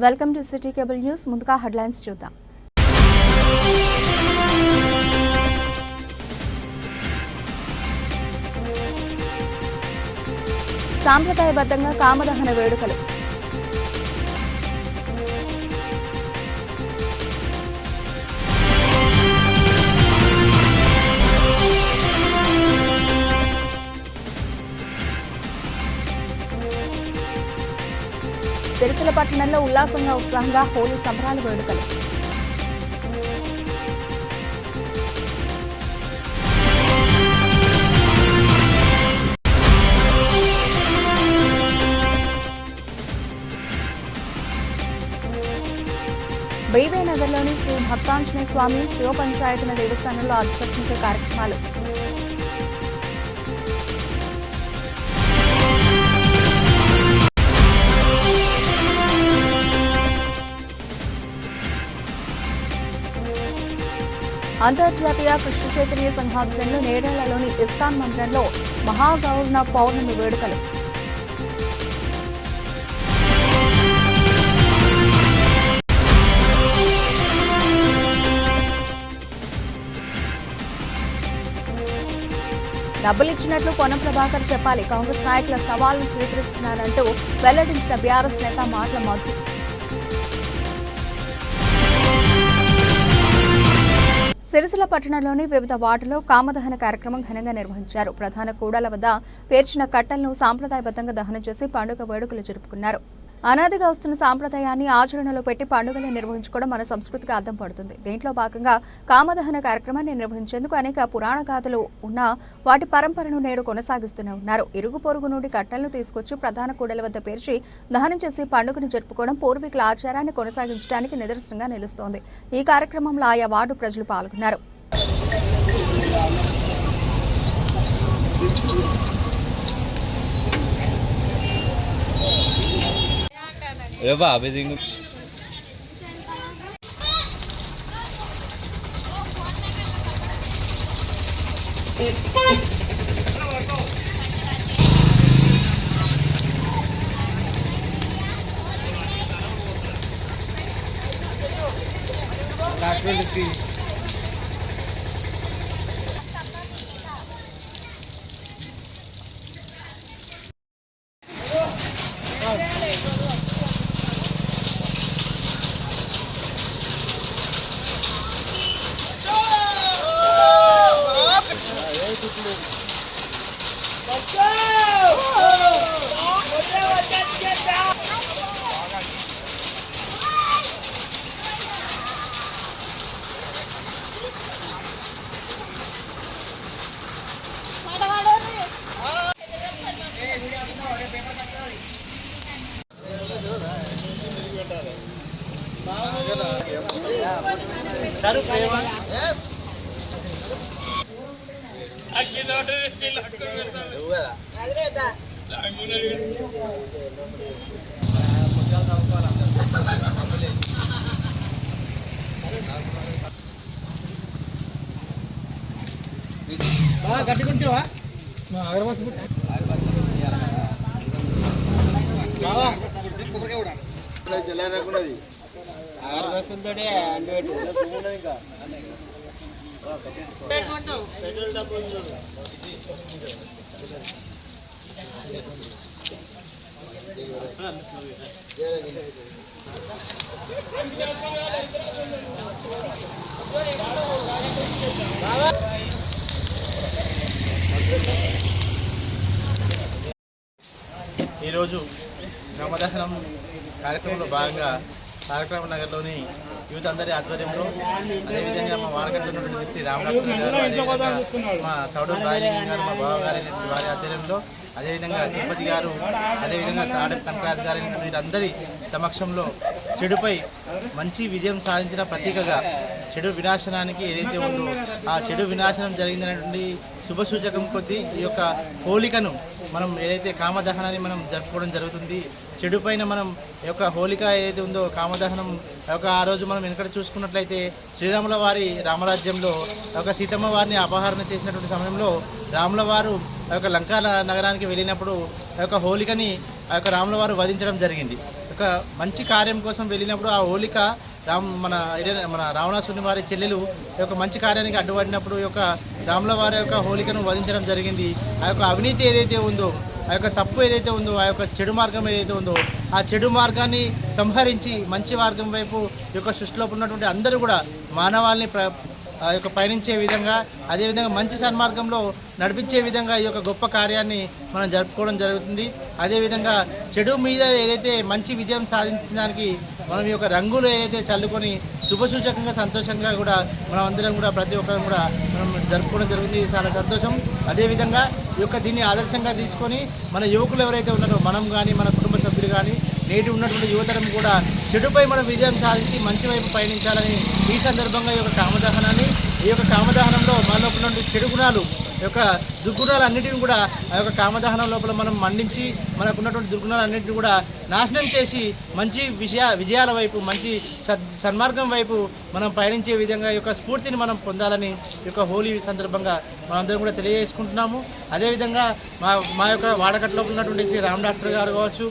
Welcome to city cable news. ముందుగా headlines చూద్దాం. సాంప్రదాయబద్ధంగా కామదహన వేడుకలు. సిరిసిల్ల పట్టణంలో ఉల్లాసంగా ఉత్సాహంగా హోలీ సంబరాల వేడుకలు. బీవీనగర్లోని శ్రీ భక్తాంజనేయ స్వామి శివ పంచాయతన దేవస్థానంలో ఆధ్యాత్మిక కార్యక్రమాలు. అంతర్జాతీయ కృష్ణ చైతన్య సంఘాధ్వర్యంలో నేరేళ్లలోని ఇస్కాన్ మందిరంలో మహాగౌరణ పౌర్ణమి వేడుకలు. డబ్బులిచ్చినట్లు పొన్నం ప్రభాకర్ చెప్పాలి, కాంగ్రెస్ నాయకుల సవాల్ను స్వీకరిస్తున్నారంటూ వెల్లడించిన బీఆర్ఎస్ నేత మాటల మధు. సిరిసిల్ల పట్టణంలోని వివిధ వార్డులో కామదహన కార్యక్రమం ఘనంగా నిర్వహించారు. ప్రధాన కూడల వద్ద పేర్చిన కట్టెలను సాంప్రదాయబద్ధంగా దహనం చేసి పండుగ వేడుకలు జరుపుకున్నారు. అనాదిగా వస్తున్న సాంప్రదాయాన్ని ఆచరణలో పెట్టి పండుగలు నిర్వహించుకోవడం మన సంస్కృతికి అద్దం పడుతుంది. దీంట్లో భాగంగా కామదహన కార్యక్రమాన్ని నిర్వహించేందుకు అనేక పురాణ గాథలు ఉన్న వాటి పరంపరను నేడు కొనసాగిస్తూనే ఉన్నారు. ఇరుగు పొరుగు నుండి కట్టెలను తీసుకొచ్చి ప్రధాన కూడల వద్ద పేర్చి దహనం చేసి పండుగను జరుపుకోవడం పూర్వీకుల ఆచారాన్ని కొనసాగించడానికి నిదర్శనంగా నిలుస్తోంది. ఈ కార్యక్రమంలో ఆయా వార్డు ప్రజలు పాల్గొన్నారు. గట్టికుంటావా ఈరోజు కామదహనం కార్యక్రమంలో భాగంగా తారకరామ నగర్లోని యూత్ అందరి ఆధ్వర్యంలో, అదేవిధంగా మా వాడకట్టున్నటువంటి శ్రీ రామలక్ష్మణ్ గారు, అదేవిధంగా మా తౌడూరు రాయలింగం గారు, మా బావగారి వారి ఆధ్వర్యంలో, అదేవిధంగా తిరుపతి గారు, అదేవిధంగా తాడప్ కనకరాజు గారి వీరందరి సమక్షంలో చెడుపై మంచి విజయం సాధించిన ప్రతీకగా చెడు వినాశనానికి ఏదైతే ఉందో ఆ చెడు వినాశనం జరిగిందనేటువంటి శుభసూచకం కొద్దీ ఈ యొక్క హోలికను మనం ఏదైతే కామదహనాన్ని మనం జరుపుకోవడం జరుగుతుంది. చెడు పైన మనం యొక్క హోలిక ఏదైతే ఉందో కామదహనం ఒక ఆ రోజు మనం వెనకడ చూసుకున్నట్లయితే శ్రీరాముల వారి రామరాజ్యంలో ఒక సీతమ్మ వారిని అపహరణ చేసినటువంటి సమయంలో రాముల వారు లంకా నగరానికి వెళ్ళినప్పుడు హోలికని రాముల వారు వధించడం జరిగింది. యొక్క మంచి కార్యం కోసం వెళ్ళినప్పుడు ఆ హోలిక మన రావణాసుని వారి చెల్లెలు ఈ యొక్క మంచి కార్యానికి అడ్డుపడినప్పుడు ఈ యొక్క రాముల వారి యొక్క హోలికను వధించడం జరిగింది. ఆ యొక్క అవినీతి ఏదైతే ఉందో, ఆ యొక్క తప్పు ఏదైతే ఉందో, ఆ యొక్క చెడు మార్గం ఏదైతే ఉందో, ఆ చెడు మార్గాన్ని సంహరించి మంచి మార్గం వైపు ఈ యొక్క సృష్టిలో ఉన్నటువంటి అందరూ కూడా మానవాళిని ఆ యొక్క పయనించే విధంగా, అదేవిధంగా మంచి సన్మార్గంలో నడిపించే విధంగా ఈ యొక్క గొప్ప కార్యాన్ని మనం జరుపుకోవడం జరుగుతుంది. అదేవిధంగా చెడు మీద ఏదైతే మంచి విజయం సాధించడానికి మనం ఈ యొక్క రంగులు ఏదైతే చల్లుకొని శుభసూచకంగా సంతోషంగా కూడా మనం అందరం కూడా ప్రతి ఒక్కరం కూడా మనం జరుపుకోవడం జరుగుతుంది. చాలా సంతోషం. అదేవిధంగా ఈ యొక్క దీన్ని ఆదర్శంగా తీసుకొని మన యువకులు ఎవరైతే ఉన్నారో మనం కానీ మన కుటుంబ సభ్యులు కానీ నేటి ఉన్నటువంటి యువతరం కూడా చెడుపై మనం విజయం సాధించి మంచి వైపు పయనించాలని ఈ సందర్భంగా ఈ యొక్క కామదహనాన్ని, ఈ యొక్క కామదహనంలో మన లోపల నుండి చెడు గుణాలు, ఈ యొక్క దుర్గుణాలన్నింటినీ కూడా ఆ యొక్క కామదహనం లోపల మనం మండించి మనకున్నటువంటి దుర్గుణాలన్నింటినీ కూడా నాశనం చేసి మంచి విజయాల వైపు, మంచి సన్మార్గం వైపు మనం పయనించే విధంగా ఈ యొక్క స్ఫూర్తిని మనం పొందాలని ఈ యొక్క హోలీ సందర్భంగా మనందరం కూడా తెలియజేసుకుంటున్నాము. అదేవిధంగా మా యొక్క వాడకట్లో ఉన్నటువంటి శ్రీ రామ్ డాక్టర్ గారు కావచ్చు,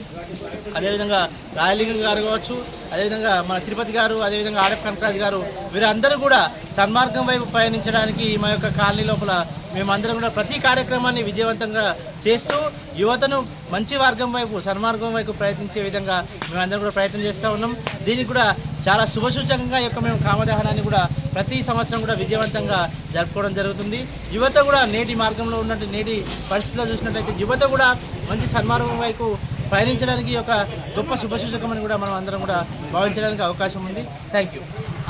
అదేవిధంగా రాయలింగం గారు కావచ్చు, అదేవిధంగా మన తిరుపతి గారు, అదేవిధంగా ఆడప్ కనకరాజు గారు, వీరందరూ కూడా సన్మార్గం వైపు పయనించడానికి మా యొక్క కాలనీ లోపల మేమందరం కూడా ప్రతి కార్యక్రమాన్ని విజయవంతంగా చేస్తూ యువతను మంచి మార్గం వైపు, సన్మార్గం వైపు ప్రయత్నించే విధంగా మేమందరం కూడా ప్రయత్నం చేస్తూ ఉన్నాం. దీనికి కూడా చాలా శుభసూచకంగా యొక్క మేము కామదహనాన్ని కూడా ప్రతి సంవత్సరం కూడా విజయవంతంగా జరుపుకోవడం జరుగుతుంది. యువత కూడా నేటి మార్గంలో ఉన్నట్టు నేటి పరిస్థితుల్లో చూసినట్లయితే యువత కూడా మంచి సన్మార్గం వైపు పయనించడానికి ఒక గొప్ప శుభసూచకమని కూడా మనం అందరం కూడా భావించడానికి అవకాశం ఉంది. థ్యాంక్ యూ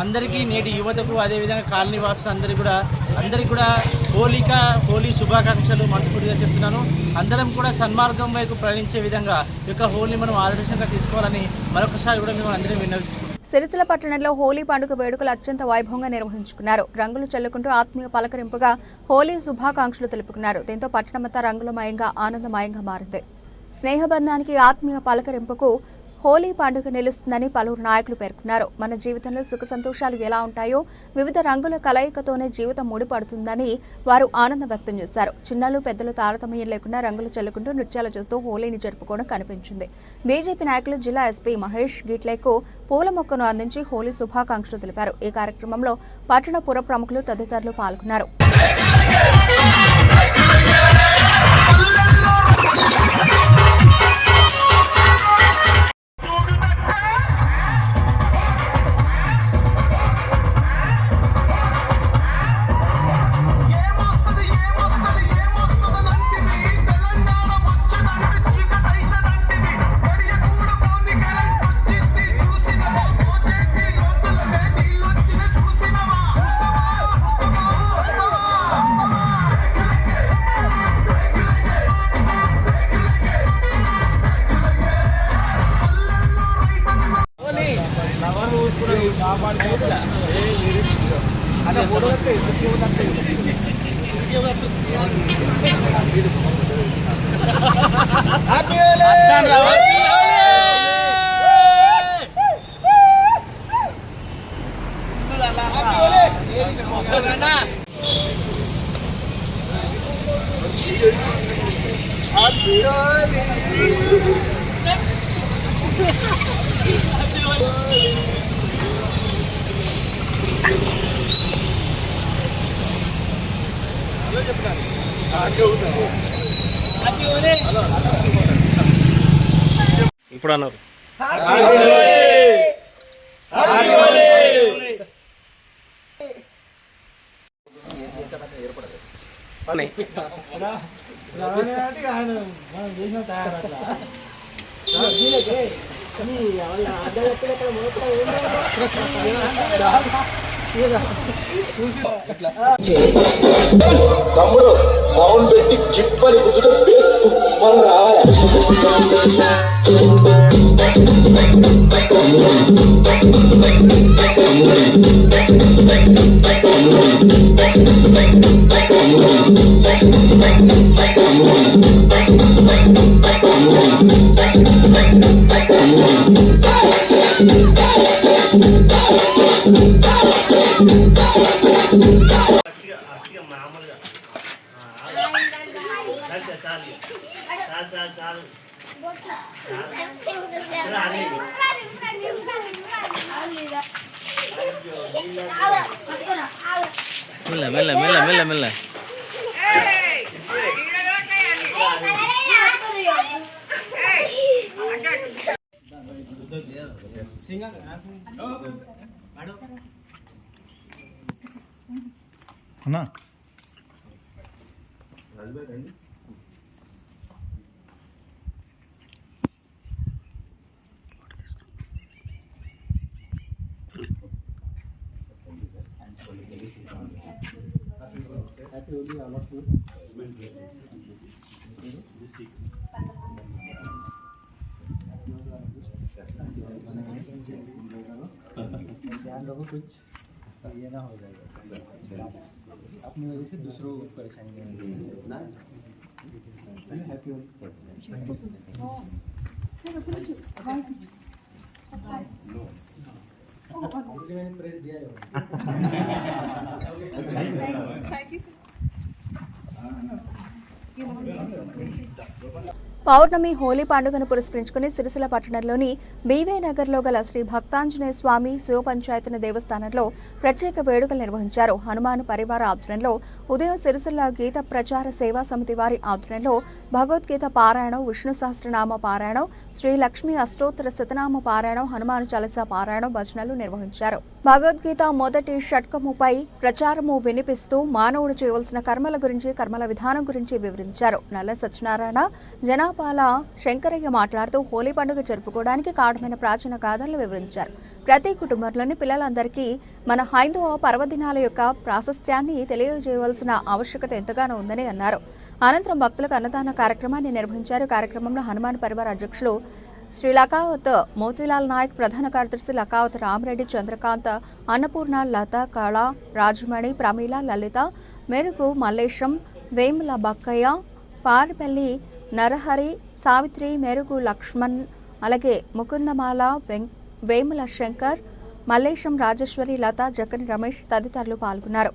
అందరికీ, నేటి యువతకు, అదేవిధంగా కాలనీ వాసులు అందరికీ కూడా హోలీ శుభాకాంక్షలు మనస్ఫూర్తిగా చెప్తున్నాను. అందరం కూడా సన్మార్గం వైపు ప్రయాణించే విధంగా ఈ యొక్క హోలీ మనం ఆదర్శంగా తీసుకోవాలని మరొకసారి కూడా మేము అందరం విన్నవించుకుంటున్నాం. సిరిసిల్ల పట్టణంలో హోలీ పండుగ వేడుకలు అత్యంత వైభవంగా నిర్వహించుకున్నారు. రంగులు చల్లుకుంటూ ఆత్మీయ పలకరింపుగా హోలీ శుభాకాంక్షలు తెలుపుకున్నారు. దీంతో పట్టణమంతా రంగులమయంగా, ఆనందమయంగా మారింది. స్నేహబంధానికి, ఆత్మీయ పలకరింపుకు హోలీ పండుగ నిలుస్తుందని పలువురు నాయకులు పేర్కొన్నారు. మన జీవితంలో సుఖ సంతోషాలు ఎలా ఉంటాయో వివిధ రంగుల కలయికతోనే జీవితం ముడిపడుతుందని వారు ఆనందం వ్యక్తం చేశారు. చిన్నలు పెద్దలు తారతమ్యం లేకుండా రంగులు చల్లుకుంటూ నృత్యాలు చేస్తూ హోలీని జరుపుకోవడం కనిపించింది. బీజేపీ నాయకులు జిల్లా ఎస్పీ మహేష్ గీట్లేకు పూల మొక్కను అందించి హోలీ శుభాకాంక్షలు తెలిపారు. ఈ కార్యక్రమంలో పట్టణ పుర ప్రముఖులు తదితరులు పాల్గొన్నారు. ఇప్పుడు అన్నారు తమ్ముడు సౌండ్ పెట్టి జిప్పని కూర్చుంటే మనం రావాలి. చాలు మెల్ల మెల్ల మెల్ల మెల్ల మెల్ల అన్నా ध्यान रखो कुछ ये ना हो जाएगा अपनी वजह से दूसरों को परेशानी नहीं हैप्पी मैंने प्रेस दिया है పౌర్ణమి హోలీ పండుగను పురస్కరించుకుని సిరిసిల్ల పట్టణంలోని బీవే నగర్లో గల శ్రీ భక్తాంజనేయ స్వామి శివ పంచాయతన దేవస్థానంలో ప్రత్యేక వేడుకలు నిర్వహించారు. హనుమాన్ పరివార ఆధ్వర్యంలో ఉదయం సిరిసిల్ల గీత ప్రచార సేవా సమితి వారి ఆధ్వర్యంలో భగవద్గీత పారాయణం, విష్ణు సహస్రనామ పారాయణం, శ్రీ లక్ష్మీ అష్టోత్తర శతనామ పారాయణం, హనుమాన్ చాలీసా పారాయణం, భజనలు నిర్వహించారు. భగవద్గీత మొదటి షట్కముపై ప్రచారము వినిపిస్తూ మానవుడు చేయవలసిన కర్మల గురించి, కర్మల విధానం గురించి వివరించారు. నల్ల సత్యనారాయణ జనాపాల శంకరయ్య మాట్లాడుతూ హోలీ పండుగ జరుపుకోవడానికి కారణమైన ప్రాచీన గాథలను వివరించారు. ప్రతి కుటుంబంలోని పిల్లలందరికీ మన హైందవ పర్వదినాల యొక్క ప్రాశస్త్యాన్ని తెలియజేయవలసిన ఆవశ్యకత ఎంతగానో ఉందని అన్నారు. అనంతరం భక్తులకు అన్నదాన కార్యక్రమాన్ని నిర్వహించారు. కార్యక్రమంలో హనుమాన్ పరివార అధ్యక్షులు శ్రీ లకావత్ మోతీలాల్ నాయక్, ప్రధాన కార్యదర్శి లకావత్ రామరెడ్డి, చంద్రకాంత్, అన్నపూర్ణ, లత, కళ, రాజమణి, ప్రమీల, లలిత, మెరుగు మల్లేశం, వేముల బక్కయ్య, పారిపల్లి నరహరి, సావిత్రి, మెరుగు లక్ష్మణ్, అలాగే ముకుందమాల, వేముల శంకర్, మల్లేశం, రాజేశ్వరి, లత, జక్కని రమేష్ తదితరులు పాల్గొన్నారు.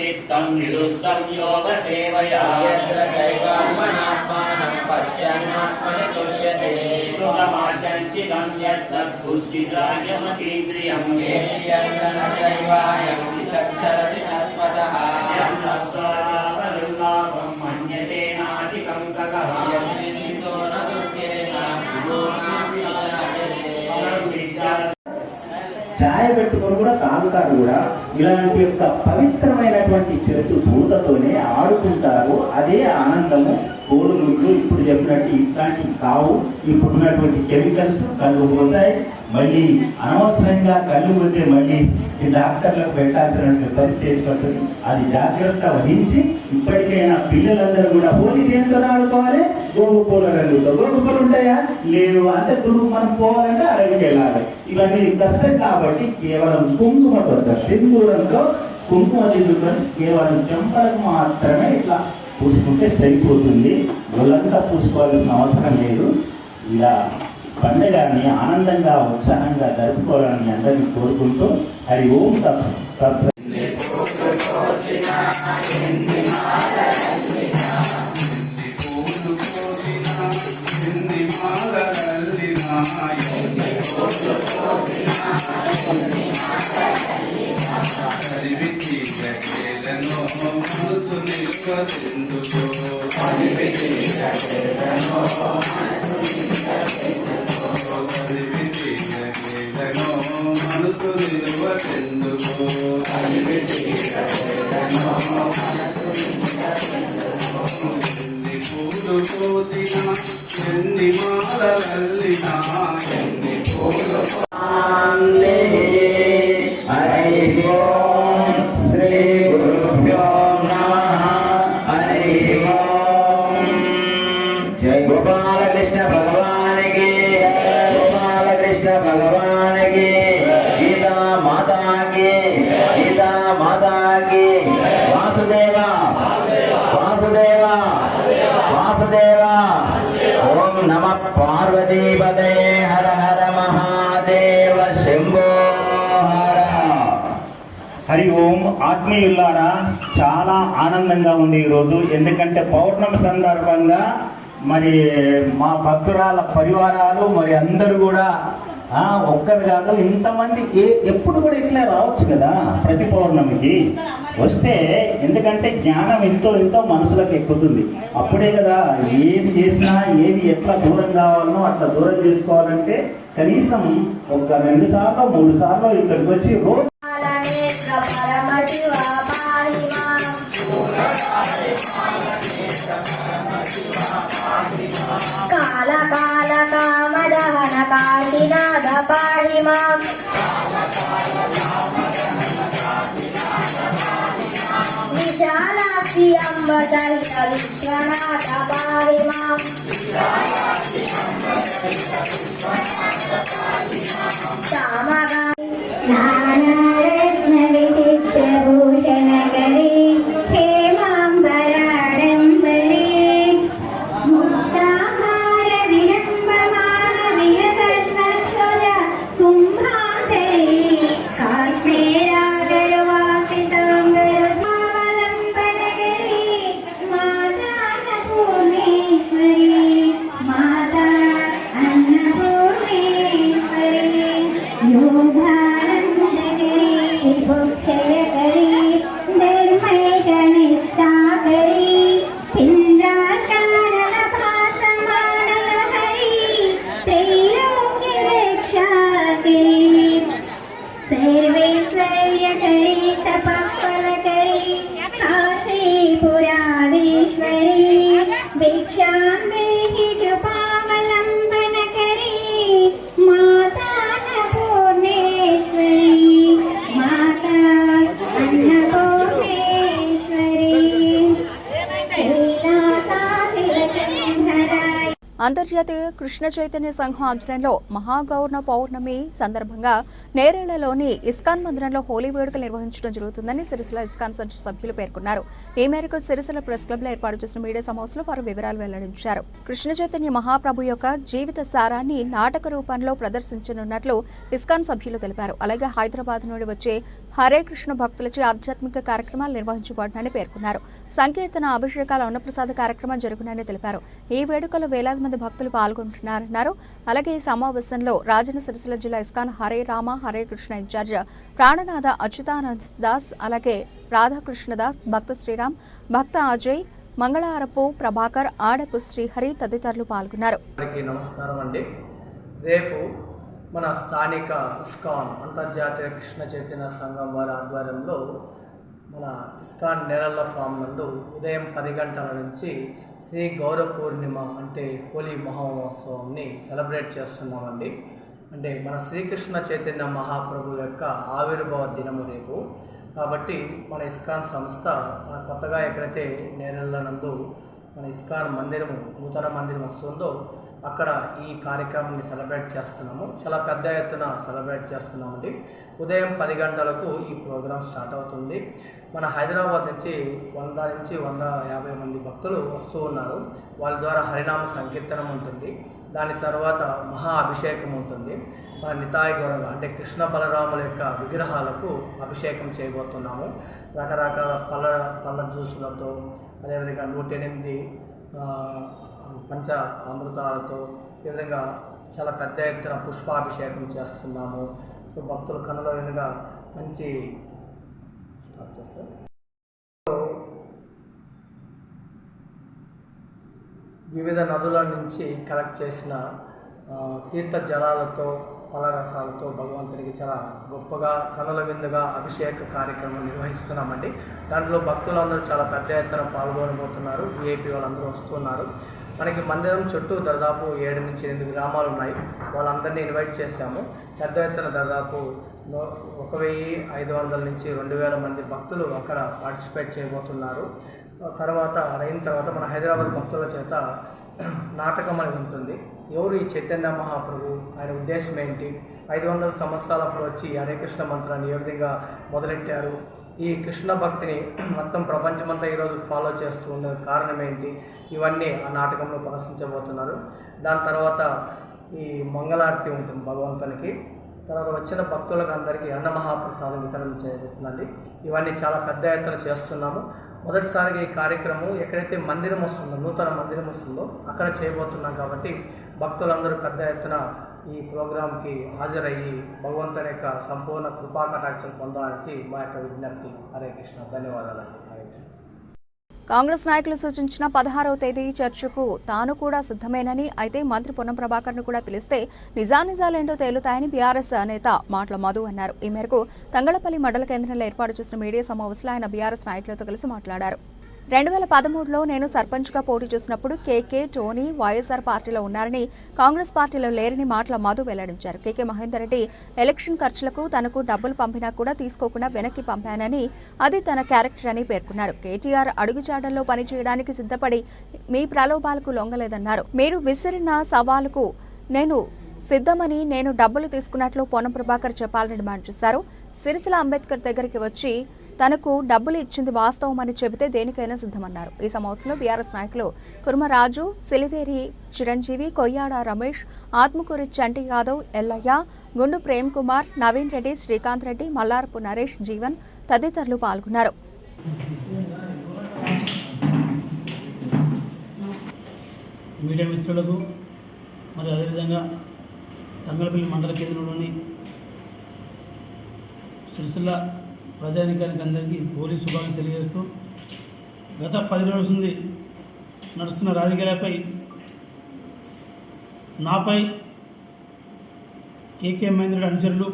చిత్తం నిరుద్ధం యోగ సేవయా యత్ర చైవాత్మనాత్మానం పశ్యన్నాత్మని తుష్యతే సుఖమాచంచితం యత్తద్బుద్ధిరాజ్యమతీంద్రియం ఏషియంత్రణ చైవాయం విచక్షరతి తత్వతః యం తత్సర్వాపరులాభం మన్యతే నాధికం తతః యస్మిన్నితో న దుఃఖేన విదోనాపి విచార్యతే. ఛాయ పెట్టుకొని కూడా తాగుతారు కూడా. ఇలాంటి యొక్క పవిత్రమైనటువంటి చెట్టు పూతతోనే ఆడుకుంటారు. అదే ఆనందము. కోడుగుడ్లు ఇప్పుడు చెప్పినట్టు ఇట్లాంటివి కావు. ఇప్పుడున్నటువంటి కెమికల్స్ కళ్ళు పోతాయి. మళ్ళీ అనవసరంగా కళ్ళు పోతే మళ్ళీ ఈ డాక్టర్లకు పెట్టాల్సినటువంటి పరిస్థితి ఏర్పడుతుంది. అది జాగ్రత్త వహించి ఇప్పటికైనా పిల్లలందరూ కూడా హోలీ దేంతో ఆడుకోవాలి. గోగు పూల రంగుతో. గోగు పూలు ఉంటాయా? లేవు. అంతే దురుగు మనం పోవాలంటే అడవికి వెళ్ళాలి. ఇవన్నీ కష్టం కాబట్టి కేవలం కుంకుమతో, సింధూరంతో కుంకుమ దిద్దుకొని కేవలం చెంపలకు మాత్రమే ఇట్లా పూసుకుంటే సరిపోతుంది. ఒళ్ళంతా పూసుకోవాల్సిన అవసరం లేదు. ఇలా పండుగని ఆనందంగా, ఉత్సాహంగా జరుపుకోవాలని అందరినీ కోరుకుంటూ హరి ఓం తత్సత్. వాసుదేవ ఓం నమః పార్వతీపదే హర హర మహాదేవ శంభో హర. హరి ఓం. ఆత్మీయులారా, చాలా ఆనందంగా ఉంది ఈరోజు. ఎందుకంటే పౌర్ణమి సందర్భంగా మరి మా భక్తురాల పరివారాలు మరి అందరూ కూడా ఒక్కరు కాదు ఇంతమంది ఎప్పుడు కూడా ఇట్లా రావచ్చు కదా ప్రతి పౌర్ణమికి వస్తే. ఎందుకంటే జ్ఞానం ఎంతో మనసులకు ఎక్కుతుంది. అప్పుడే కదా ఏది చేసినా ఏది ఎట్లా దూరం కావాలనో అట్లా దూరం చేసుకోవాలంటే కనీసం ఒక 2 సార్లు 3 సార్లు ఇక్కడికి వచ్చి రోజు కాల కాల కామదహన కాశీనాథ పాహి మాం. విశాలాక్షి అంబ సహిత విశ్వనాథ పాహి మాం. సామగా నానారత్న విచిత్ర భూషణ గరి హేమాంబరాడంబరి ముక్తాహార విడంబమాన విరతస్వర కుంభాంతరి కాశ్మీరాగరవాసితాంగరవలంబనగరి మాతాన పూర్ణేశ్వరి మాతా అన్నపూర్ణేశ్వరి యోగానందగరి భుక్షయకరి ధర్మైకనిష్టాకరి ఇంద్రాకారణ భాసమానలహరి త్రైలోక్య రక్షాకరి సర్వేశ్వర్యకరి తపఃఫలకరి కాశీపురాధీశ్వరి భిక్షాం దేహి కృపావలంబనకరి మాతాన్నపూర్ణేశ్వరి మాతా అన్నపూర్ణేశ్వరి శ్రీనాథాదిలకంధరాయ. అంతర్జాతీయ కృష్ణ చైతన్య సంఘం ఆధ్వర్యంలో మహాగౌరణ పౌర్ణమి సందర్భంగా నేరేళ్లలోని ఇస్కాన్ మందిరంలో హోలీ వేడుకలు నిర్వహించడం జరుగుతుందని సిరిసిల్ల ఇస్కాన్ సెంటర్ సభ్యులు పేర్కొన్నారు. ఈ మేరకు సిరిసిల్ల ప్రెస్ క్లబ్ లో ఏర్పాటు చేసిన మీడియా సమావేశంలో వారు వివరాలు వెల్లడించారు. కృష్ణ చైతన్య మహాప్రభు యొక్క జీవిత సారాన్ని నాటక రూపంలో ప్రదర్శించనున్నట్లు ఇస్కాన్ సభ్యులు తెలిపారు. అలాగే హైదరాబాద్ నుండి వచ్చే హరే కృష్ణ భక్తులచే ఆధ్యాత్మిక కార్యక్రమాలు నిర్వహించబడునని పేర్కొన్నారు. సంకీర్తన, అభిషేకాల, అన్నప్రసాద కార్యక్రమం జరుగునని తెలిపారు. ఈ వేడుకలో వేలాది మంది భక్తులు పాల్గొంటున్నారన్నారు. అలాగే ఈ సమావేశంలో రాజన్న సిరిసిల్ల జిల్లా ఇస్కాన్ హరే రామ హరే కృష్ణ ఇన్ఛార్జ్ ప్రాణనాథ అచ్యుతానంద దాస్, అలాగే రాధాకృష్ణదాస్, భక్త శ్రీరామ్, భక్త అజయ్, మంగళారపు ప్రభాకర్, ఆడపు శ్రీహరి తదితరులు పాల్గొన్నారు. నమస్కారం అండి. రేపు మన స్థానిక ఇస్కాన్ అంతర్జాతీయ కృష్ణ చైతన్య సంఘం వారి ఆధ్వర్యంలో మన ఇస్కాన్ నేరళ్ళ ఫామ్ నందు ఉదయం 10 గంటల నుంచి శ్రీ గౌర పూర్ణిమ అంటే హోలీ మహోత్సవాన్ని సెలబ్రేట్ చేస్తున్నామండి. అంటే మన శ్రీకృష్ణ చైతన్య మహాప్రభు యొక్క ఆవిర్భావ దినము రేపు. కాబట్టి మన ఇస్కాన్ సంస్థ కొత్తగా ఎక్కడైతే నేరళ్ళ నందు మన ఇస్కాన్ మందిరము నూతన మందిరం వస్తుందో అక్కడ ఈ కార్యక్రమాన్ని సెలబ్రేట్ చేస్తున్నాము. చాలా పెద్ద ఎత్తున సెలబ్రేట్ చేస్తున్నామండి. ఉదయం 10 గంటలకు ఈ ప్రోగ్రాం స్టార్ట్ అవుతుంది. మన హైదరాబాద్ నుంచి 100 నుంచి 150 మంది భక్తులు వస్తూ ఉన్నారు. వాళ్ళ ద్వారా హరినామ సంకీర్తనం ఉంటుంది. దాని తర్వాత మహా అభిషేకం ఉంటుంది. మన నితాయి గౌరవ అంటే కృష్ణ బలరాముల యొక్క విగ్రహాలకు అభిషేకం చేయబోతున్నాము. రకరకాల పళ్ళ జ్యూసులతో, అదేవిధంగా 108 పంచ అమృతాలతో ఈ విధంగా చాలా పెద్ద ఎత్తున పుష్పాభిషేకం చేస్తున్నాము. సో భక్తుల కనుల విధంగా మంచి స్టార్ట్ చేస్తారు. వివిధ నదుల నుంచి కలెక్ట్ చేసిన తీర్థ జలాలతో, ఫలరసాలతో భగవంతునికి చాలా గొప్పగా కనుల విందుగా అభిషేక కార్యక్రమం నిర్వహిస్తున్నామండి. దాంట్లో భక్తులందరూ చాలా పెద్ద ఎత్తున పాల్గొనబోతున్నారు. విఐపి వాళ్ళందరూ వస్తున్నారు. మనకి మందిరం చుట్టూ దాదాపు 7 నుంచి 8 గ్రామాలు ఉన్నాయి. వాళ్ళందరినీ ఇన్వైట్ చేశాము. పెద్ద ఎత్తున దాదాపు 1500 నుంచి 2000 మంది భక్తులు అక్కడ పార్టిసిపేట్ చేయబోతున్నారు. తర్వాత అయిన తర్వాత మన హైదరాబాద్ భక్తుల చేత నాటకం అనేది ఉంటుంది. ఎవరు ఈ చైతన్య మహాప్రభు, ఆయన ఉద్దేశం ఏంటి, 500 సంవత్సరాలప్పుడు వచ్చి హరే కృష్ణ మంత్రాన్ని ఏ విధంగా మొదలెట్టారు, ఈ కృష్ణ భక్తిని మొత్తం ప్రపంచమంతా ఈరోజు ఫాలో చేస్తూ ఉన్న కారణం ఏంటి, ఇవన్నీ ఆ నాటకంలో ప్రదర్శించబోతున్నారు. దాని తర్వాత ఈ మంగళారతి ఉంటుంది భగవంతునికి. తర్వాత వచ్చిన భక్తులకు అందరికీ అన్నమహాప్రసాదం వితరణ చేయబడుతుందండి. ఇవన్నీ చాలా పెద్ద ఎత్తున చేస్తున్నాము. మొదటిసారిగా ఈ కార్యక్రమం ఎక్కడైతే మందిరం వస్తుందో, నూతన మందిరం వస్తుందో అక్కడ చేయబోతున్నాం కాబట్టి భక్తులందరూ పెద్ద ఎత్తున ఈ ప్రోగ్రాంకి హాజరయ్యి భగవంతుని యొక్క సంపూర్ణ కృపా కటాక్షం పొందాలని మా యొక్క విజ్ఞప్తి. హరే కృష్ణ. ధన్యవాదాలండి. హరే కృష్ణ. కాంగ్రెస్ నాయకులు సూచించిన 16వ తేదీ చర్చకు తాను కూడా సిద్ధమేనని, అయితే మంత్రి పొన్నం ప్రభాకర్ను కూడా పిలిస్తే నిజానిజాలేంటో తేలుతాయని బీఆర్ఎస్ నేత మాటల మధు అన్నారు. ఈ మేరకు తంగళపల్లి మండల కేంద్రంలో ఏర్పాటు చేసిన మీడియా సమావేశంలో ఆయన బీఆర్ఎస్ నాయకులతో కలిసి మాట్లాడారు. 2013లో నేను సర్పంచ్గా పోటీ చేసినప్పుడు కేకే, టోనీ వైఎస్ఆర్ పార్టీలో ఉన్నారని, కాంగ్రెస్ పార్టీలో లేరని మాటల మధు వెల్లడించారు. కేకే మహేందర్ రెడ్డి ఎలక్షన్ ఖర్చులకు తనకు డబ్బులు పంపినా కూడా తీసుకోకుండా వెనక్కి పంపానని, అది తన క్యారెక్టర్ అని పేర్కొన్నారు. కేటీఆర్ అడుగుజాడల్లో పనిచేయడానికి సిద్ధపడి మీ ప్రలోభాలకు లొంగలేదన్నారు. మీరు విసిరిన సవాలుకు నేను సిద్ధమని, నేను డబ్బులు తీసుకున్నట్లు పొన్నం ప్రభాకర్ చెప్పాలని డిమాండ్ చేశారు. సిరిసిల్ల అంబేద్కర్ దగ్గరికి వచ్చి తనకు డబ్బులు ఇచ్చింది వాస్తవమని చెబితే దేనికైనా సిద్ధమన్నారు. ఈ సమావేశంలో బీఆర్ఎస్ నాయకులు కుర్మరాజు, సిలివేరి చిరంజీవి, కొయ్యాడ రమేష్, ఆత్మకూరి చంటి యాదవ్, ఎల్లయ్య, గుండు ప్రేమ్ కుమార్, నవీన్ రెడ్డి, శ్రీకాంత్ రెడ్డి, మల్లారపు నరేష్, జీవన్ తదితరులు పాల్గొన్నారు. మీడియా మిత్రులకు మరి అదేవిధంగా తంగళపల్లి మండల కేంద్రంలోని సిరిసిల్ల ప్రజానికానికి అందరికీ హోలీ శుభాకాంక్షలు తెలియజేస్తూ, గత 10 రోజుల నుండి నడుస్తున్న రాజకీయాలపై నాపై కేకే మహేందర్ అనుచరులు,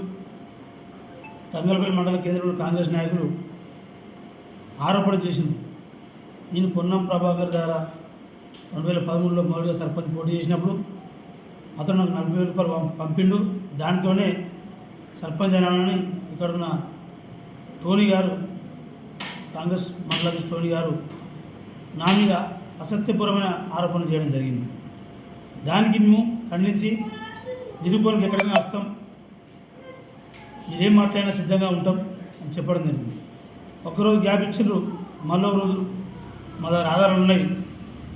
తంగళపల్లి మండల కేంద్రంలో కాంగ్రెస్ నాయకులు ఆరోపణ చేసింది. నేను పొన్నం ప్రభాకర్ ద్వారా 2013లో మొదటిగా సర్పంచ్ పోటీ చేసినప్పుడు అతను నాకు 40,000 రూపాయలు పంపిండు. దానితోనే సర్పంచ్ అయినానని ఇక్కడున్న టోనీ గారు, కాంగ్రెస్ మండలాధ్యక్షుడు టోనీ గారు నా మీద అసత్యపూర్వమైన ఆరోపణ చేయడం జరిగింది. దానికి మేము ఖండించి నిరూపణకు ఎక్కడైనా వస్తాం, మీరేం మాట్లాడినా సిద్ధంగా ఉంటాం అని చెప్పడం జరిగింది. ఒక్కరోజు గ్యాప్ ఇచ్చిండ్రు, మళ్ళీ రోజు మా దగ్గర ఆధారాలు ఉన్నాయి,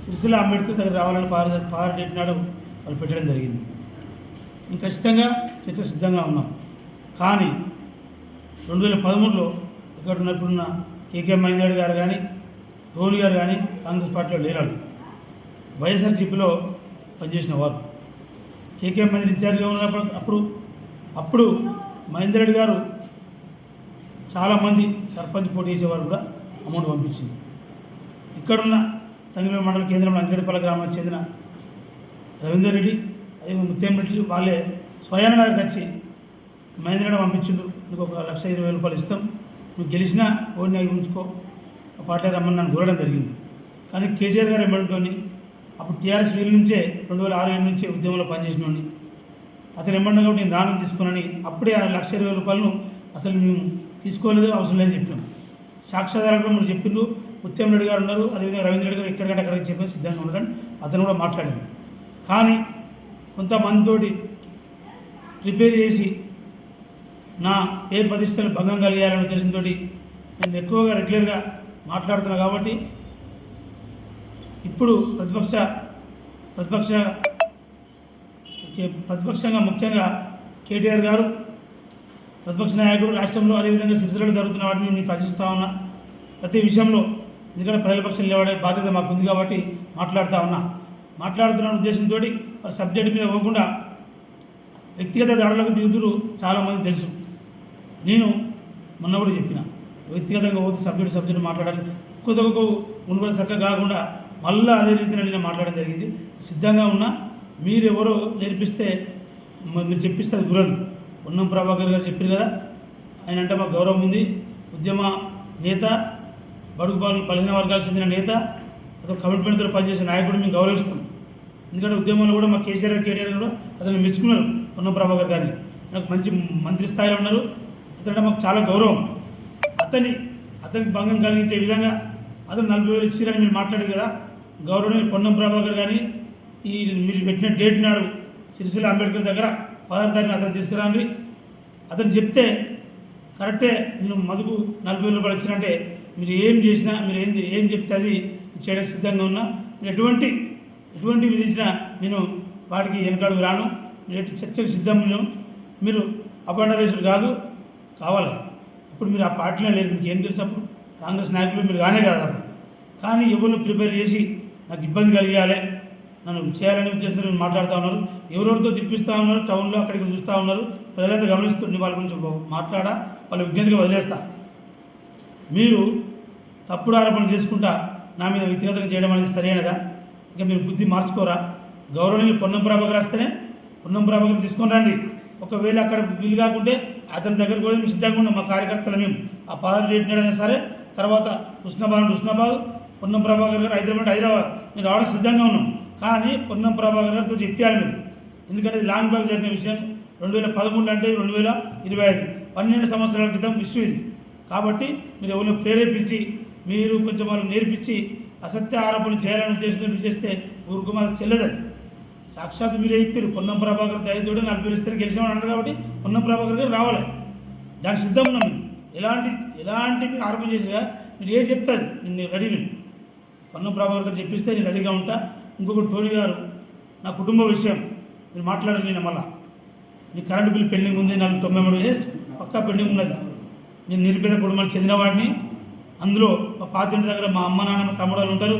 సిరిసిల్ల అంబేద్కర్ దగ్గర రావాలని పార్టీ నాడు వాళ్ళు పెట్టడం జరిగింది. మేము ఖచ్చితంగా చర్చ సిద్ధంగా ఉన్నాం. కానీ 2013లో ఇక్కడ ఉన్నప్పుడున్న కేకే మహేందర్ గారు కానీ, టోనీ గారు కానీ కాంగ్రెస్ పార్టీలో లేరాడు. వైఎస్ఆర్సీపీలో పనిచేసిన వారు. కేకే మహేందర్ ఇన్ఛార్జ్గా ఉన్నప్పుడు అప్పుడు మహేందర్ రెడ్డి గారు చాలామంది సర్పంచ్ పోటీ చేసేవారు కూడా అమౌంట్ పంపించింది. ఇక్కడున్న తంగళపల్లి మండల కేంద్రంలో అంగడిపల్లి గ్రామానికి చెందిన రవీందర్ రెడ్డి, అదే ముత్యం రెడ్డి వాళ్ళే స్వయాన దగ్గరికి వచ్చి మహేందర్ రెడ్డి పంపించిండు, నీకు 1,20,000 రూపాయలు ఇస్తాం, నువ్వు గెలిచినా ఓడిని అవి ఉంచుకో, ఆ పార్టీ రమ్మని నన్ను కోరడం జరిగింది. కానీ కేటీఆర్ గారు ఏమంటోని అప్పుడు టీఆర్ఎస్ వీళ్ళ నుంచే 2006 నుంచే ఉద్యమంలో పనిచేసినోని అతను ఏమన్నా కాబట్టి నేను రాను తీసుకున్నాను. అప్పుడే ఆ 1,20,000 రూపాయలను అసలు మేము తీసుకోలేదు, అవసరం లేదని చెప్పినాం. సాక్షాధారాలు కూడా మనం చెప్పిండు. ముత్యం రెడ్డి గారు ఉన్నారు, అదేవిధంగా రవీంద్ర రెడ్డి గారు ఎక్కడికంటే అక్కడికి చెప్పేసి సిద్ధంగా ఉన్నారని అతను కూడా మాట్లాడాడు. కానీ కొంతమందితోటి ప్రిపేర్ చేసి నా పేరు ప్రతిష్టలు భంగం కలిగాలనే ఉద్దేశంతో నేను ఎక్కువగా రెగ్యులర్గా మాట్లాడుతున్నా. కాబట్టి ఇప్పుడు ప్రతిపక్షంగా ముఖ్యంగా కేటీఆర్ గారు ప్రతిపక్ష నాయకుడు రాష్ట్రంలో, అదేవిధంగా సిరిసిల్లలో జరుగుతున్న వాటిని నేను ప్రశ్నిస్తూ ఉన్నా ప్రతి విషయంలో. ఎందుకంటే ప్రజల పక్షం నిలబడే బాధ్యత మాకు ఉంది కాబట్టి మాట్లాడుతున్న ఉద్దేశంతో వారి సబ్జెక్టు మీద పోకుండా వ్యక్తిగత దాడులకు దిగుతురు చాలామంది తెలుసు. నేను మొన్న కూడా చెప్పిన, వ్యక్తిగతంగా పోతే సబ్జెక్టు మాట్లాడాలి, ఒక్కొక్కకు మునుగోలు చక్కగా కాకుండా మళ్ళీ అదే రీతిలో నేను మాట్లాడడం జరిగింది. సిద్ధంగా ఉన్నా, మీరెవరో నేర్పిస్తే మీరు చెప్పిస్తే అది కుదరదు. పొన్నం ప్రభాకర్ గారు చెప్పారు కదా, ఆయన అంటే మాకు గౌరవం ఉంది, ఉద్యమ నేత, బడుగు బలహీన వర్గాలకు చెందిన నేత, అతను కమిట్మెంట్తో పనిచేసే నాయకుడు మేము గౌరవిస్తాం. ఎందుకంటే ఉద్యమంలో కూడా మా కేటీఆర్ కూడా అతను మెచ్చుకున్నారు. పొన్నం ప్రభాకర్ గారిని నాకు మంచి మంత్రి స్థాయిలో ఉన్నారు, అతనంటే మాకు చాలా గౌరవం. అతనికి భంగం కలిగించే విధంగా అతను 40,000 ఇచ్చిరని మీరు మాట్లాడారు కదా. గౌరవనీయులు పొన్నం ప్రభాకర్ కానీ ఈ మీరు పెట్టిన డేట్ నాడు సిరిసిల్ల అంబేద్కర్ దగ్గర 16వ తారీఖున అతను తీసుకురాండి. అతను చెప్తే కరెక్టే, నేను మధుకు 40,000 రూపాయలు ఇచ్చినంటే మీరు ఏం చేసినా, మీరు ఏం చెప్తే అది చేయడానికి సిద్ధంగా ఉన్నా. మీరు ఎటువంటి విధించినా నేను వాటికి వెనకాడుకు రాను. నేటి చర్చకు సిద్ధం మీరు అపాయింటరేషన్ కాదు కావాలి. ఇప్పుడు మీరు ఆ పార్టీలో లేరు, మీకు ఏం తెలుసు? అప్పుడు కాంగ్రెస్ నాయకులు మీరు కానే కాదు. కానీ ఎవరిని ప్రిపేర్ చేసి నాకు ఇబ్బంది కలిగాలి, నన్ను చేయాలనే ఉద్దేశంతో మీరు మాట్లాడుతూ ఉన్నారు. ఎవరెవరితో తిప్పిస్తూ ఉన్నారు, టౌన్లో అక్కడికి చూస్తూ ఉన్నారు. ప్రజలంతా గమనిస్తుంది. వాళ్ళ గురించి మాట్లాడా వాళ్ళ విజ్ఞతగా వదిలేస్తా. మీరు తప్పుడు ఆరోపణలు చేసుకుంటా నా మీద వ్యక్తిగతంగా చేయడం అనేది సరైనదా? ఇంకా మీరు బుద్ధి మార్చుకోరా? గౌరవనీయులు పొన్నం ప్రభాకర్ వస్తేనే పొన్నం ప్రభాకర్ తీసుకొని రండి. ఒకవేళ అక్కడ వీలు కాకుంటే అతని దగ్గర కూడా మేము సిద్ధంగా ఉన్నాం. మా కార్యకర్తలు మేము ఆ పాదం రేటినాడైనా సరే, తర్వాత హుస్నాబాద్ పొన్నం ప్రభాకర్ గారు హైదరాబాద్ మీరు రావడం సిద్ధంగా ఉన్నాం. కానీ పొన్నం ప్రభాకర్ గారితో చెప్పాలి మీరు. ఎందుకంటే ఇది లాంగ్ బ్యాక్ జరిగిన విషయం. 2013 అంటే 2025 12 సంవత్సరాల క్రితం ఇష్యూ ఇది. కాబట్టి మీరు ఎవరిని ప్రేరేపించి మీరు కొంచెం వాళ్ళు నేర్పించి అసత్య ఆరోపణలు చేయాలని ఉద్దేశంతో మీరు చేస్తే ఊరుకు మాకు చెల్లదని సాక్షాత్ మీరే చెప్పారు. పొన్నం ప్రభాకర్ దయతోడు 40 ఇస్తే గెలిచామని అన్నారు. కాబట్టి పొన్నం ప్రభాకర్ గారు రావాలి, దానికి సిద్ధం ఉన్నాం మేము. ఎలాంటి మీరు ఆరోపణ చేసిగా మీరు ఏం చెప్తుంది నేను రెడీ. నేను పొన్నం ప్రభాకర్తో చెప్పిస్తే నేను రెడీగా ఉంటా. ఇంకొకటి టోనీ గారు, నా కుటుంబ విషయం మీరు మాట్లాడండి. నేను మళ్ళా మీ కరెంటు బిల్ పెండింగ్ ఉంది, నాకు 93 డేస్ పక్కా పెండింగ్ ఉన్నది. నేను నిరుపేద కుటుంబానికి చెందినవాడిని. అందులో మా పాతింటి దగ్గర మా అమ్మ నాన్న మా తమ్ముడు ఉంటారు.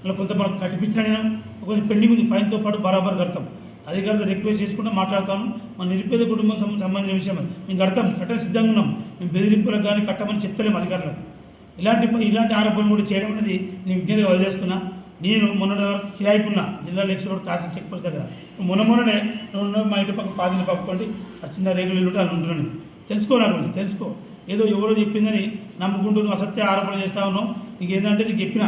అలా కొంత మనకు కట్టిపించిన నేను కొంచెం పెండింగ్ ఉంది, ఫైన్తో పాటు బరాబర్ కడతాం. అధికారులతో రిక్వెస్ట్ చేసుకుంటూ మాట్లాడతాను. మా నిరుపేద కుటుంబం సంబంధించిన విషయం మేము కట్టడం సిద్ధంగా ఉన్నాం. మేము బెదిరింపులకు కానీ కట్టమని చెప్తలేము అధికారులకు. ఇలాంటి ఆరోపణలు కూడా చేయడం అనేది నేను విజ్ఞతగా వదిలేస్తున్నా. నేను మొన్నటి వరకు కిరాయికున్నా జిల్లా లెక్చరర్ క్లాసింగ్ చెక్ పోస్ట్ దగ్గర. మొన్ననే మా ఇంటి పక్క పాదిని పక్కండి ఆ చిన్న రేగులు ఇల్లు అని ఉంటున్నాను. తెలుసుకో, నా గురించి తెలుసుకో. ఏదో ఎవరో చెప్పిందని నమ్ముకుంటూ నువ్వు అసత్య ఆరోపణ చేస్తా ఉన్నావు. నీకు ఏంటంటే నీకు చెప్పిన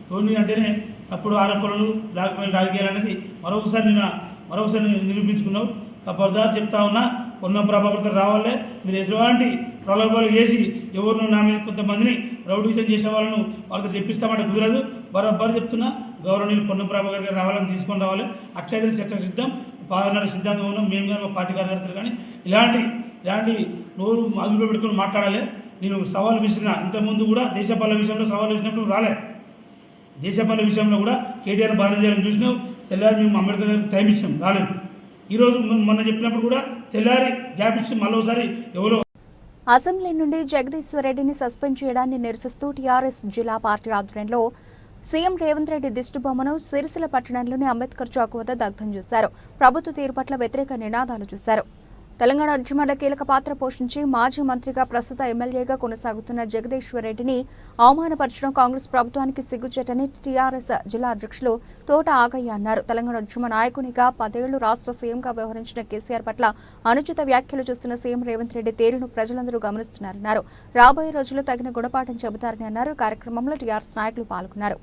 టోనీ అంటేనే తప్పుడు ఆరోపణలు బ్లాక్మెయిల్ రాజకీయాలు అనేది మరొకసారి నిరూపించుకున్నావు. ఖబర్దార్ చెప్తా ఉన్నా, పొన్నం ప్రభాకర్తో రావాలే. మీరు ఎటువంటి ప్రలోభాలు చేసి ఎవరినో నా మీద కొంతమందిని రౌడీజం చేసే వాళ్ళతో చెప్పిస్తామంటే కుదరదు. బరాబర్ చెప్తున్నా, గౌరవనీయులు పొన్నం ప్రభాకర్ గారు రావాలని తీసుకొని రావాలి. అట్లయితే చర్చకు సిద్ధం, పాదనాడు సిద్ధంగా ఉన్నాం. మేము కానీ మా పార్టీ కార్యకర్తలు కానీ ఇలాంటి నోరు అదుపులో పెట్టుకొని మాట్లాడాలి. నేను సవాల్ విసిరిన ఇంతకుముందు కూడా దేశపాలన విషయంలో సవాల్ విసిరినప్పుడు రాలే. దేశపాలన విషయంలో కూడా కేటీఆర్ బాగానే చేయాలని చూసినావు. తెల్లారి మేము అంబేద్కర్ గారికి టైం ఇచ్చాం, రాలేదు. ఈరోజు మొన్న చెప్పినప్పుడు కూడా తెల్లారి గ్యాప్ ఇచ్చి మరోసారి ఎవరో. అసెంబ్లీ నుండి జగదీశ్వర్ రెడ్డిని సస్పెండ్ చేయడాన్ని నిరసిస్తూ టీఆర్ఎస్ జిల్లా పార్టీ ఆధ్వర్యంలో సీఎం రేవంత్ రెడ్డి దిష్టిబొమ్మను సిరిసిల్ల పట్టణంలోని అంబేద్కర్ చౌక్ వద్ద దగ్ధం చేశారు. ప్రభుత్వ తీరు పట్ల వ్యతిరేక నినాదాలు చేశారు. తెలంగాణ ఉద్యమంలో కీలక పాత్ర పోషించి మాజీ మంత్రిగా ప్రస్తుత ఎమ్మెల్యేగా కొనసాగుతున్న జగదీశ్వర్ రెడ్డిని అవమానపరచడం కాంగ్రెస్ ప్రభుత్వానికి సిగ్గుచేటని టీఆర్ఎస్ జిల్లా అధ్యక్షులు తోట ఆగయ్య అన్నారు. తెలంగాణ ఉద్యమ నాయకునిగా 10 ఏళ్లు రాష్ట్ర సీఎంగా వ్యవహరించిన కేసీఆర్ పట్ల అనుచిత వ్యాఖ్యలు చేస్తున్న సీఎం రేవంత్ రెడ్డి తీరును ప్రజలందరూ గమనిస్తున్నారన్నారు. రాబోయే రోజుల్లో తగిన గుణపాఠం చెబుతారని అన్నారు. కార్యక్రమంలో టీఆర్ఎస్ నాయకులు పాల్గొన్నారు.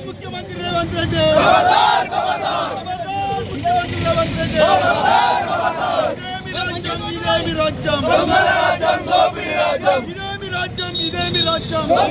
ముఖ్యమంత్రి రేవంత్ రెడ్డి రాష్ట్రంలో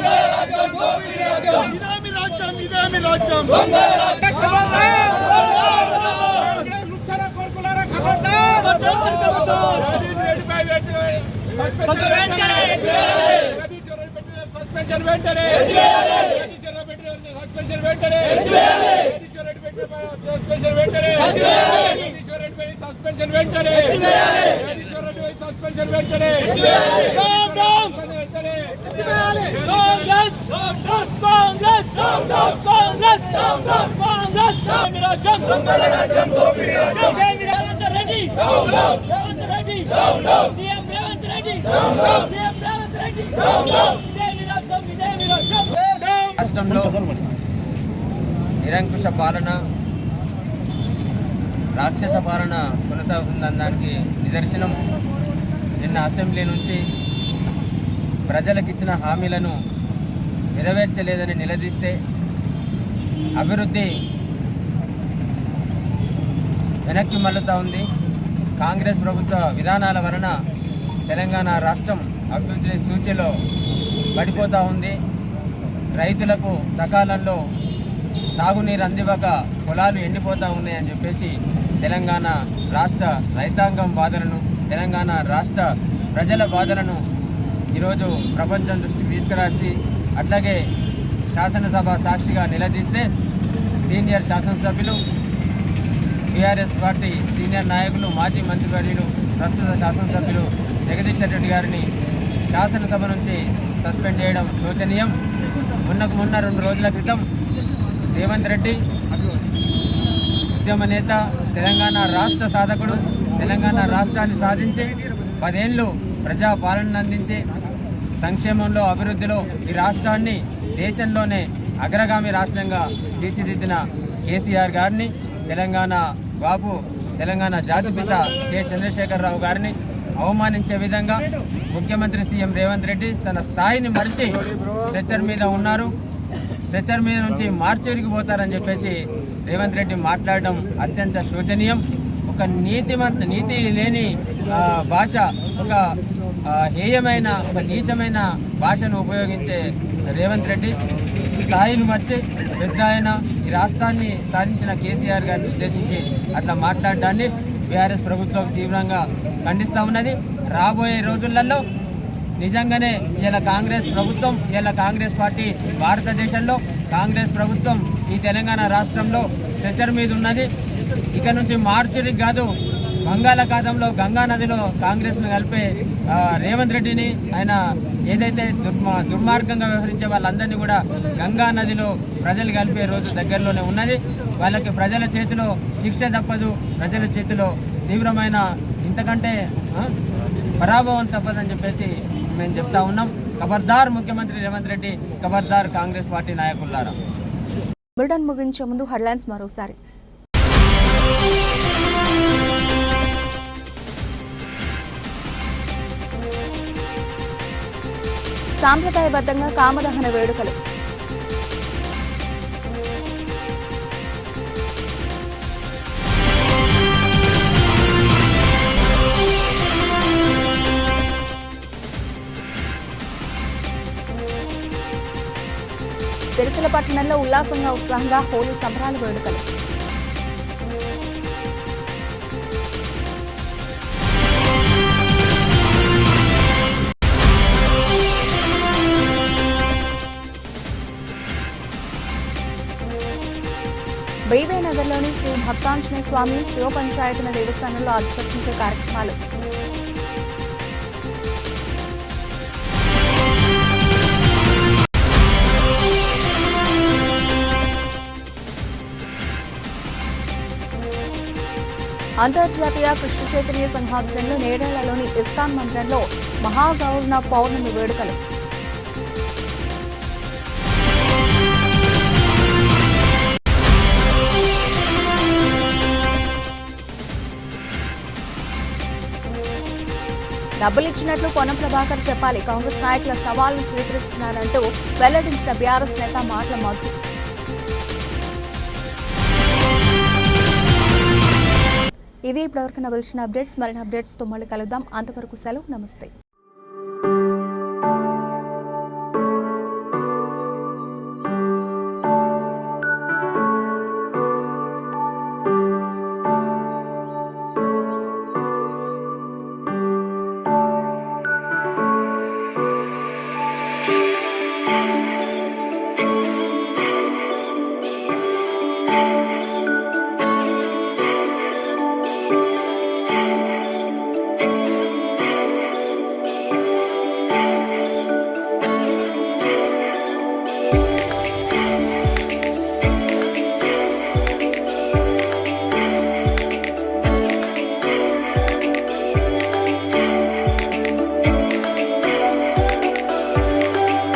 నిరంకుశ పాలన, రాక్షస పాలన కొనసాగుతుందనడానికి నిదర్శనం. నిన్న అసెంబ్లీ నుంచి ప్రజలకు ఇచ్చిన హామీలను నెరవేర్చలేదని నిలదీస్తే అభివృద్ధి వెనక్కి మళ్ళుతూ ఉంది. కాంగ్రెస్ ప్రభుత్వ విధానాల వలన తెలంగాణ రాష్ట్రం అభివృద్ధి సూచీలో పడిపోతూ ఉంది. రైతులకు సకాలంలో సాగునీరు అందివ్వక పొలాలు ఎండిపోతూ ఉన్నాయని చెప్పేసి తెలంగాణ రాష్ట్ర రైతాంగం బాధలను, తెలంగాణ రాష్ట్ర ప్రజల బాధలను ఈరోజు ప్రపంచం దృష్టికి తీసుకురాచి అట్లాగే శాసనసభ సాక్షిగా నిలదీస్తే సీనియర్ శాసనసభ్యులు, టీఆర్ఎస్ పార్టీ సీనియర్ నాయకులు, మాజీ మంత్రివర్యులు, ప్రస్తుత శాసనసభ్యులు జగదీశ్వర్ రెడ్డి గారిని శాసనసభ నుంచి సస్పెండ్ చేయడం శోచనీయం. మొన్న 2 రోజుల క్రితం రేవంత్ రెడ్డి ఉద్యమ నేత, తెలంగాణ రాష్ట్ర సాధకుడు, తెలంగాణ రాష్ట్రాన్ని సాధించి 10 ఏళ్ళు ప్రజాపాలన అందించి సంక్షేమంలో, అభివృద్ధిలో ఈ రాష్ట్రాన్ని దేశంలోనే అగ్రగామి రాష్ట్రంగా తీర్చిదిద్దిన కేసీఆర్ గారిని, తెలంగాణ బాబు, తెలంగాణ జాతిపిత కె చంద్రశేఖరరావు గారిని అవమానించే విధంగా ముఖ్యమంత్రి సీఎం రేవంత్ రెడ్డి తన స్థాయిని మరిచి స్ట్రెచర్ మీద ఉన్నారు. స్ట్రెచర్ మీద నుంచి మార్చేరికి పోతారని చెప్పేసి రేవంత్ రెడ్డి మాట్లాడడం అత్యంత శోచనీయం. ఒక నీతి లేని భాష, ఒక హేయమైన, ఒక నీచమైన భాషను ఉపయోగించే రేవంత్ రెడ్డి స్థాయిని మర్చి పెద్ద ఆయన ఈ రాష్ట్రాన్ని సాధించిన కేసీఆర్ గారిని ఉద్దేశించి అట్లా మాట్లాడడాన్ని బీఆర్ఎస్ ప్రభుత్వం తీవ్రంగా ఖండిస్తూ ఉన్నది. రాబోయే రోజులలో నిజంగానే ఇలా కాంగ్రెస్ ప్రభుత్వం, ఇలా కాంగ్రెస్ పార్టీ భారతదేశంలో, కాంగ్రెస్ ప్రభుత్వం ఈ తెలంగాణ రాష్ట్రంలో స్ట్రెచర్ మీద ఉన్నది. ఇక నుంచి మార్చికి కాదు, బంగాళాఖాతంలో గంగా నదిలో కాంగ్రెస్ను కలిపే రేవంత్ రెడ్డిని, ఆయన ఏదైతే దుర్మార్గంగా వ్యవహరించే వాళ్ళందరినీ కూడా గంగా నదిలో ప్రజలు కలిపే రోజు దగ్గరలోనే ఉన్నది. వాళ్ళకి ప్రజల చేతిలో శిక్ష తప్పదు, ప్రజల చేతిలో తీవ్రమైన ఇంతకంటే పరాభవం తప్పదని చెప్పేసి మేము చెప్తా ఉన్నాం. ఖబర్దార్ ముఖ్యమంత్రి రేవంత్ రెడ్డి, ఖబర్దార్ కాంగ్రెస్ పార్టీ నాయకులారా. బులెటిన్ ముగించే ముందు హెడ్లైన్స్ మరోసారి. సాంప్రదాయబద్ధంగా కామదహన వేడుకలు. సిరిసిల్ల పట్టణంలో ఉల్లాసంగా ఉత్సాహంగా హోలీ సంబరాల వేడుకలు. బీవీనగర్లోని శ్రీ భక్తాంజనేయ స్వామి శివ పంచాయతన దేవస్థానంలో ఆధ్యాత్మిక కార్యక్రమాలు. అంతర్జాతీయ కృష్ణ చైతన్య సంఘాధ్వర్యంలో నేరేళ్లలోని ఇస్కాన్ మందిరంలో మహాగౌరణ పౌర్ణమి వేడుకలు. డబ్బులిచ్చినట్లు పొన్నం ప్రభాకర్ చెప్పాలి, కాంగ్రెస్ నాయకుల సవాల్ను స్వీకరిస్తున్నారంటూ వెల్లడించిన బీఆర్ఎస్ నేత మాటల మధు. ఇవి ఇప్పటివరకు నవలసిన అప్డేట్స్. మరిన్ని అప్డేట్స్తో మళ్ళీ కలుద్దాం. అంతవరకు సెలవు. నమస్తే.